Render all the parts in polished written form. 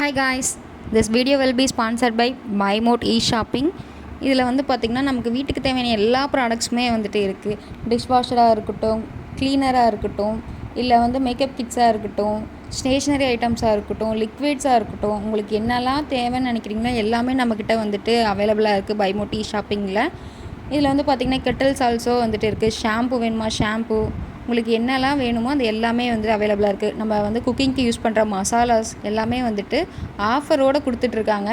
Hi guys, this video will be sponsored by MyMote e-shopping. இதில் வந்து பார்த்திங்கன்னா நமக்கு வீட்டுக்கு தேவையான எல்லா ப்ராடக்ட்ஸுமே வந்துட்டு இருக்குது. டிஷ்வாஷராக இருக்கட்டும், க்ளீனராக இருக்கட்டும், இல்லை வந்து மேக்கப் கிட்ஸாக இருக்கட்டும், ஸ்டேஷ்னரி ஐட்டம்ஸாக இருக்கட்டும், லிக்விட்ஸாக இருக்கட்டும், உங்களுக்கு என்னெல்லாம் தேவைன்னு நினைக்கிறீங்களோ எல்லாமே நம்மக்கிட்ட வந்துட்டு அவைலபிளாக இருக்குது MyMote e-shoppingல. இதில் வந்து பார்த்திங்கன்னா கெட்டில்ஸ் ஆல்சோ வந்துட்டு இருக்குது. ஷாம்பு வேணுமா ஷாம்பு, உங்களுக்கு என்னெல்லாம் வேணுமோ அது எல்லாமே வந்து அவைலபிளாக இருக்குது. நம்ம வந்து குக்கிங்க்கு யூஸ் பண்ணுற மசாலாஸ் எல்லாமே வந்துட்டு ஆஃபரோடு கொடுத்துட்ருக்காங்க.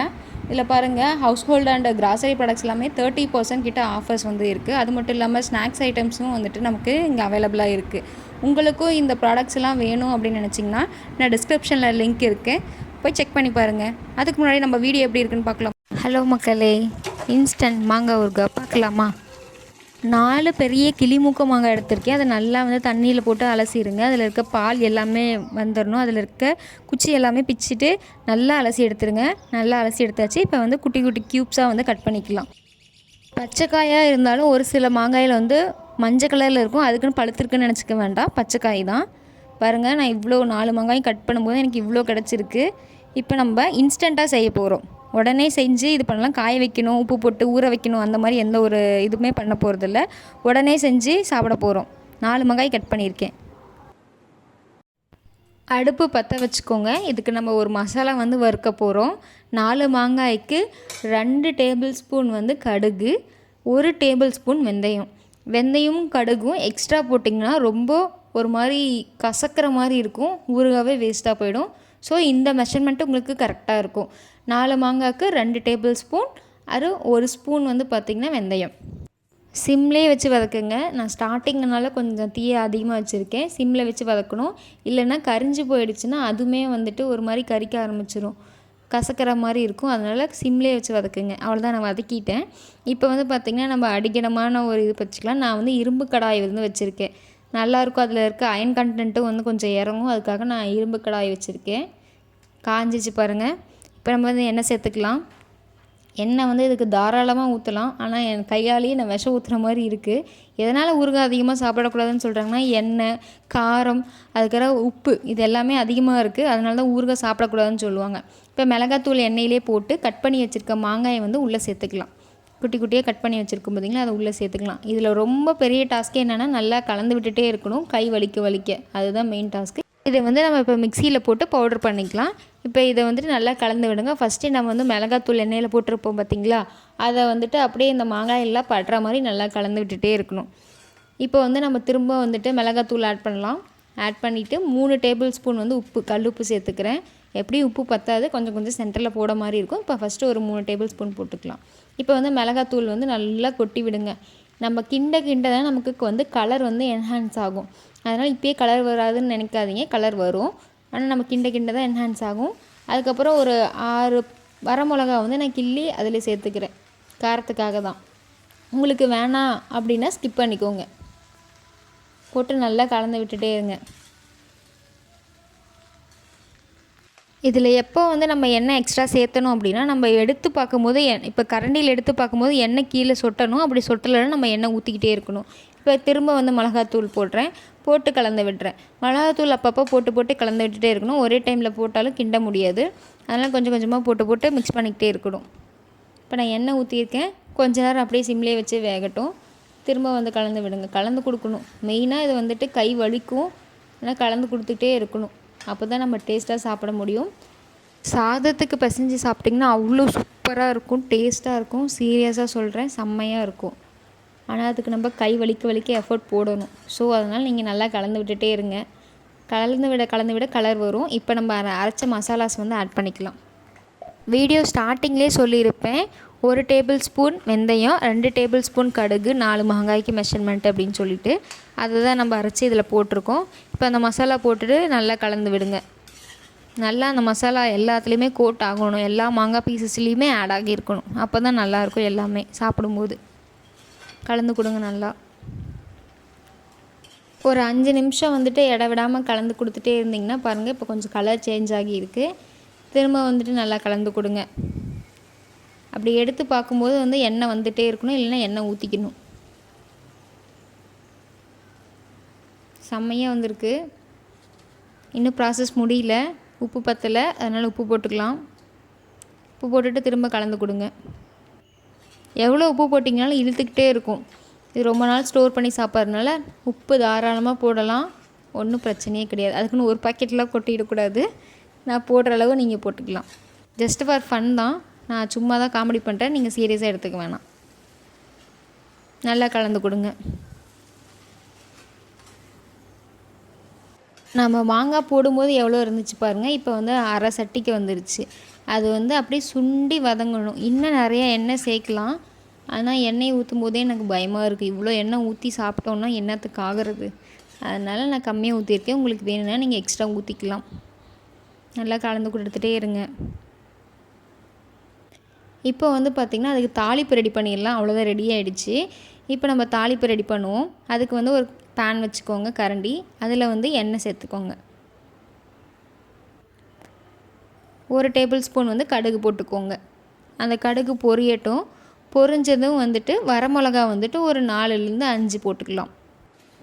இதில் பாருங்கள், house hold and grocery products எல்லாமே 30% கிட்ட ஆஃபர்ஸ் வந்து இருக்குது. அது மட்டும் இல்லாமல் ஸ்நாக்ஸ் ஐட்டம்ஸும் வந்துட்டு நமக்கு இங்கே அவைலபிளாக இருக்குது. உங்களுக்கும் இந்த ப்ராடக்ட்ஸ் எல்லாம் வேணும் அப்படின்னு நினச்சிங்கன்னா நான் டிஸ்கிரிப்ஷனில் லிங்க் இருக்குது, போய் செக் பண்ணி பாருங்கள். அதுக்கு முன்னாடி நம்ம வீடியோ எப்படி இருக்குன்னு பார்க்கலாம். ஹலோ மக்களே, இன்ஸ்டன்ட் மாங்காய் ஊறுகாய் பார்க்கலாமா? 4 பெரிய கிளிமூக்க மாங்காய் எடுத்திருக்கேன். அதை நல்லா வந்து தண்ணியில் போட்டு அலசிடுங்க. அதில் இருக்க பால் எல்லாமே வந்துடணும். அதில் இருக்க குச்சி எல்லாமே பிச்சுட்டு நல்லா அலசி எடுத்துருங்க. நல்லா அலசி எடுத்தாச்சு. இப்போ வந்து குட்டி குட்டி க்யூப்ஸாக வந்து கட் பண்ணிக்கலாம். பச்சைக்காயாக இருந்தாலும் ஒரு சில மாங்காயில் வந்து மஞ்சள் கலரில் இருக்கும், அதுக்குன்னு பழுத்திருக்குன்னு நினச்சிக்க வேண்டாம், பச்சைக்காய் தான். பாருங்கள், நான் இவ்வளோ 4 மாங்காயும் கட் பண்ணும்போது எனக்கு இவ்வளோ கிடச்சிருக்கு. இப்போ நம்ம இன்ஸ்டண்ட்டாக செய்ய போகிறோம். உடனே செஞ்சு இது பண்ணலாம், காய வைக்கணும், உப்பு போட்டு ஊற வைக்கணும், அந்த மாதிரி எந்த ஒரு இதுவுமே பண்ண போகிறதில்ல. உடனே செஞ்சு சாப்பிட போகிறோம். 4 மாங்காய் கட் பண்ணியிருக்கேன். அடுப்பு பற்ற வச்சுக்கோங்க. இதுக்கு நம்ம ஒரு மசாலா வந்து வறுக்க போகிறோம். 4 மாங்காய்க்கு 2 டேபிள் ஸ்பூன் வந்து கடுகு, 1 டேபிள் ஸ்பூன் வெந்தயம். வெந்தயமும் கடுகும் எக்ஸ்ட்ரா போட்டிங்கன்னா ரொம்ப ஒரு மாதிரி கசக்கிற மாதிரி இருக்கும், ஊறுகாவே வேஸ்ட்டாக போயிடும். ஸோ இந்த மெஷர்மெண்ட்டு உங்களுக்கு கரெக்டாக இருக்கும். 4 மாங்காய்க்கு 2 டேபிள் ஸ்பூன், அது 1 ஸ்பூன் வந்து பார்த்திங்கன்னா வெந்தயம். சிம்லேயே வச்சு வதக்குங்க. நான் ஸ்டார்டிங்னால கொஞ்சம் தீயை அதிகமாக வச்சுருக்கேன். சிம்மில் வச்சு வதக்கணும், இல்லைன்னா கரிஞ்சு போயிடுச்சுன்னா அதுவுமே வந்துட்டு ஒரு மாதிரி கரிக்க ஆரம்பிச்சிடும், கசக்கிற மாதிரி இருக்கும். அதனால் சிம்லேயே வச்சு வதக்குங்க. அவ்வளோதான், நான் வதக்கிட்டேன். இப்போ வந்து பார்த்திங்கன்னா நம்ம அடிக்கணமான ஒரு இது வச்சுக்கலாம். நான் வந்து இரும்பு கடாய் வந்து வச்சுருக்கேன், நல்லாயிருக்கும். அதில் இருக்க அயன் கண்டென்ட்டும் வந்து கொஞ்சம் இறங்கும், அதுக்காக நான் இரும்பு கடாய் வச்சுருக்கேன். காஞ்சிச்சு பாருங்கள். இப்போ நம்ம வந்து எண்ணெய் சேர்த்துக்கலாம். எண்ணெய் வந்து இதுக்கு தாராளமாக ஊற்றலாம், ஆனால் என் கையாலேயே நான் விஷம் ஊற்றுற மாதிரி இருக்குது. எதனால் ஊறுகாய் அதிகமாக சாப்பிடக்கூடாதுன்னு சொல்கிறாங்கன்னா எண்ணெய், காரம், அதுக்கப்புறம் உப்பு, இது எல்லாமே அதிகமாக இருக்குது. அதனால தான் ஊறுகாய் சாப்பிடக்கூடாதுன்னு சொல்லுவாங்க. இப்போ மிளகாத்தூள் எண்ணெயிலே போட்டு கட் பண்ணி வச்சுருக்க மாங்காயை வந்து உள்ளே சேர்த்துக்கலாம். குட்டி குட்டியாக கட் பண்ணி வச்சுருக்கோம் பார்த்திங்களா, அதை உள்ளே சேர்த்துக்கலாம். இதில் ரொம்ப பெரிய டாஸ்க்கே என்னென்னா நல்லா கலந்து விட்டுட்டே இருக்கணும், கை வலிக்க. அதுதான் மெயின் டாஸ்க்கு. இதை வந்து நம்ம இப்போ மிக்சியில் போட்டு பவுடர் பண்ணிக்கலாம். இப்போ இதை வந்துட்டு நல்லா கலந்து விடுங்க. ஃபஸ்ட்டு நம்ம வந்து மிளகாத்தூள் எண்ணெயில் போட்டிருப்போம் பார்த்திங்களா, அதை வந்துட்டு அப்படியே இந்த மாங்காயெல்லாம் படுற மாதிரி நல்லா கலந்து விட்டுட்டே இருக்கணும். இப்போ வந்து நம்ம திரும்ப வந்துட்டு மிளகாத்தூள் ஆட் பண்ணலாம். ஆட் பண்ணிவிட்டு 3 டேபிள் ஸ்பூன் வந்து உப்பு, கல் உப்பு சேர்த்துக்கிறேன். எப்படியும் உப்பு பத்தாது, கொஞ்சம் கொஞ்சம் சென்டரில் போட மாதிரி இருக்கும். இப்போ ஃபஸ்ட்டு ஒரு 3 டேபிள் ஸ்பூன் போட்டுக்கலாம். இப்போ வந்து மிளகாத்தூள் வந்து நல்லா கொட்டி விடுங்க. நம்ம கிண்ட தான் நமக்கு வந்து கலர் வந்து என்ஹான்ஸ் ஆகும். அதனால் இப்போயே கலர் வராதுன்னு நினைக்காதீங்க, கலர் வரும். ஆனால் நம்ம கிண்ட தான் என்ஹான்ஸ் ஆகும். அதுக்கப்புறம் ஒரு 6 வரமிளகா வந்து நான் கிள்ளி அதில் சேர்த்துக்கிறேன், காரத்துக்காக தான். உங்களுக்கு வேணாம் அப்படின்னா ஸ்கிப் பண்ணிக்கோங்க. போட்டு நல்லா கலந்து விட்டுட்டே இருங்க. இதில் எப்போ வந்து நம்ம எண்ணெய் எக்ஸ்ட்ரா சேர்த்தணும் அப்படின்னா, நம்ம எடுத்து பார்க்கும்போது இப்போ கரண்டியில் எடுத்து பார்க்கும்போது எண்ணெய் கீழே சொட்டணும். அப்படி சொட்டலைன்னா நம்ம எண்ணெய் ஊற்றிக்கிட்டே இருக்கணும். இப்போ திரும்ப வந்து மிளகாத்தூள் போடுறேன், போட்டு கலந்து விடுறேன். மிளகாத்தூள் அப்பப்போ போட்டு கலந்து விட்டுட்டே இருக்கணும். ஒரே டைமில் போட்டாலும் கிண்ட முடியாது, அதனால் கொஞ்சம் கொஞ்சமாக போட்டு மிக்ஸ் பண்ணிக்கிட்டே இருக்கணும். இப்போ நான் எண்ணெய் ஊற்றியிருக்கேன், கொஞ்ச நேரம் அப்படியே சிம்லேயே வச்சு வேகட்டும். திரும்ப வந்து கலந்து விடுங்க, கலந்து கொடுக்கணும். மெயினாக இது வந்துட்டு கை வலிக்கும், ஆனால் கலந்து கொடுத்துட்டே இருக்கணும். அப்போ தான் நம்ம டேஸ்ட்டாக சாப்பிட முடியும். சாதத்துக்கு பிசைஞ்சு சாப்பிட்டிங்கன்னா அவ்வளோ சூப்பராக இருக்கும், டேஸ்ட்டாக இருக்கும். சீரியஸாக சொல்கிறேன், செம்மையாக இருக்கும். ஆனால் அதுக்கு நம்ம கை வலிக்க எஃபர்ட் போடணும். ஸோ அதனால் நீங்கள் நல்லா கலந்து விட்டுட்டே இருங்க. கலந்து விட கலர் வரும். இப்போ நம்ம அரைச்ச மசாலாஸ் வந்து ஆட் பண்ணிக்கலாம். வீடியோ ஸ்டார்டிங்லேயே சொல்லியிருப்பேன், 1 டேபிள் ஸ்பூன் வெந்தயம், 2 டேபிள் ஸ்பூன் கடுகு, 4 மாங்காய்க்கு மெஷர்மெண்ட் அப்படின்னு சொல்லிட்டு அதை தான் நம்ம அரைச்சி இதில் போட்டிருக்கோம். இப்போ அந்த மசாலா போட்டுட்டு நல்லா கலந்து விடுங்க. நல்லா அந்த மசாலா எல்லாத்துலேயுமே கோட் ஆகணும், எல்லா மாங்காய் பீசஸ்லேயுமே ஆட் ஆகியிருக்கணும். அப்போ தான் நல்லாயிருக்கும் எல்லாமே சாப்பிடும்போது. கலந்து கொடுங்க நல்லா. ஒரு 5 நிமிஷம் வந்துட்டு விடாமல் கலந்து கொடுத்துட்டே இருந்திங்கன்னா பாருங்கள், இப்போ கொஞ்சம் கலர் சேஞ்ச் ஆகியிருக்கு. திரும்ப வந்துட்டு நல்லா கலந்து கொடுங்க. அப்படி எடுத்து பார்க்கும்போது வந்து எண்ணெய் வந்துகிட்டே இருக்கணும், இல்லைன்னா எண்ணெய் ஊற்றிக்கணும். செம்மையாக வந்திருக்கு. இன்னும் ப்ராசஸ் முடியல, உப்பு பத்தலை, அதனால் உப்பு போட்டுக்கலாம். உப்பு போட்டுட்டு திரும்ப கலந்து கொடுங்க. எவ்வளோ உப்பு போட்டிங்கனாலும் இழுத்துக்கிட்டே இருக்கும். இது ரொம்ப நாள் ஸ்டோர் பண்ணி சாப்பிட்றதுனால உப்பு தாராளமாக போடலாம், ஒன்றும் பிரச்சனையே கிடையாது. அதுக்குன்னு ஒரு பாக்கெட்லாம் கொட்டிடக்கூடாது. நான் போடுற அளவு நீங்கள் போட்டுக்கலாம். ஜஸ்ட் ஃபார் ஃபன் தான், நான் சும்மா தான் காமெடி பண்ணுறேன், நீங்கள் சீரியஸாக எடுத்துக்க வேணாம். நல்லா கலந்து கொடுங்க. நம்ம மாங்காய் போடும்போது எவ்வளோ இருந்துச்சு பாருங்கள், இப்போ வந்து அரை சட்டிக்கு வந்துருச்சு. அது வந்து அப்படியே சுண்டி வதங்கணும். இன்னும் நிறையா எண்ணெய் சேர்க்கலாம், ஆனால் எண்ணெய் ஊற்றும் போதே எனக்கு பயமாக இருக்குது. இவ்வளோ எண்ணெய் ஊற்றி சாப்பிட்டோன்னா என்னத்துக்கு ஆகிறது. அதனால் நான் கம்மியாக ஊற்றிருக்கேன். உங்களுக்கு வேணும்னா நீங்கள் எக்ஸ்ட்ரா ஊற்றிக்கலாம். நல்லா கலந்து கொடுத்துட்டே இருங்க. இப்போ வந்து பார்த்திங்கன்னா அதுக்கு தாளிப்பு ரெடி பண்ணிடலாம். அவ்வளோதான், ரெடி ஆகிடுச்சு. இப்போ நம்ம தாளிப்பு ரெடி பண்ணுவோம். அதுக்கு வந்து ஒரு பேன் வச்சுக்கோங்க, கரண்டி. அதில் வந்து எண்ணெய் சேர்த்துக்கோங்க. 1 டேபிள் ஸ்பூன் வந்து கடுகு போட்டுக்கோங்க. அந்த கடுகு பொரியட்டும். பொரிஞ்சதும் வந்துட்டு வரமிளகா வந்துட்டு ஒரு 4லேருந்து 5 போட்டுக்கலாம்.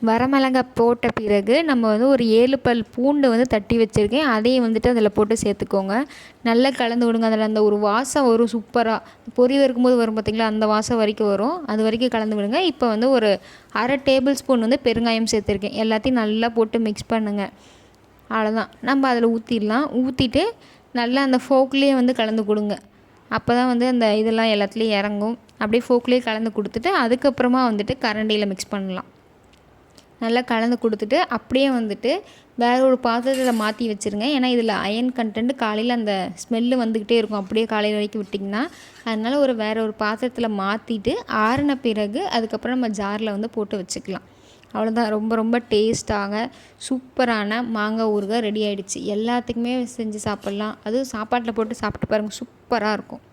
வரமிளகா போட்ட பிறகு நம்ம வந்து ஒரு 7 பல் பூண்டு வந்து தட்டி வச்சுருக்கேன், அதையும் வந்துட்டு அதில் போட்டு சேர்த்துக்கோங்க. நல்லா கலந்து விடுங்க. அதில் அந்த ஒரு வாசம் வரும் சூப்பராக, பொரி வறுக்கும்போது வரும் பார்த்திங்களா, அந்த வாசம் வரைக்கும் வரும். அது வரைக்கும் கலந்து விடுங்க. இப்போ வந்து ஒரு அரை டேபிள் ஸ்பூன் வந்து பெருங்காயம் சேர்த்துருக்கேன். எல்லாத்தையும் நல்லா போட்டு மிக்ஸ் பண்ணுங்கள். அவ்வளோதான், நம்ம அதில் ஊற்றிடலாம். ஊற்றிட்டு நல்லா அந்த ஃபோக்லேயே வந்து கலந்து கொடுங்க. அப்போ தான் வந்து அந்த இதெல்லாம் எல்லாத்துலேயும் இறங்கும். அப்படியே ஃபோக்லேயே கலந்து கொடுத்துட்டு அதுக்கப்புறமா வந்துட்டு கரண்டியில் மிக்ஸ் பண்ணலாம். நல்லா கலந்து கொடுத்துட்டு அப்படியே வந்துட்டு வேறு ஒரு பாத்திரத்தில் மாற்றி வச்சுருங்க. ஏன்னா இதில் அயன் கண்டென்ட், காலையில் அந்த ஸ்மெல்லு வந்துக்கிட்டே இருக்கும் அப்படியே காலையில் வரைக்கும் விட்டிங்கன்னா. அதனால் வேறு ஒரு பாத்திரத்தில் மாற்றிட்டு ஆறின பிறகு அதுக்கப்புறம் நம்ம ஜாரில் வந்து போட்டு வச்சுக்கலாம். அவ்வளோதான், ரொம்ப ரொம்ப டேஸ்ட்டாக சூப்பரான மாங்காய் ஊறுகாய் ரெடி ஆகிடுச்சு. எல்லாத்துக்குமே செஞ்சு சாப்பிட்லாம். அதுவும் சாப்பாட்டில் போட்டு சாப்பிட்டு பாருங்கள், சூப்பராக இருக்கும்.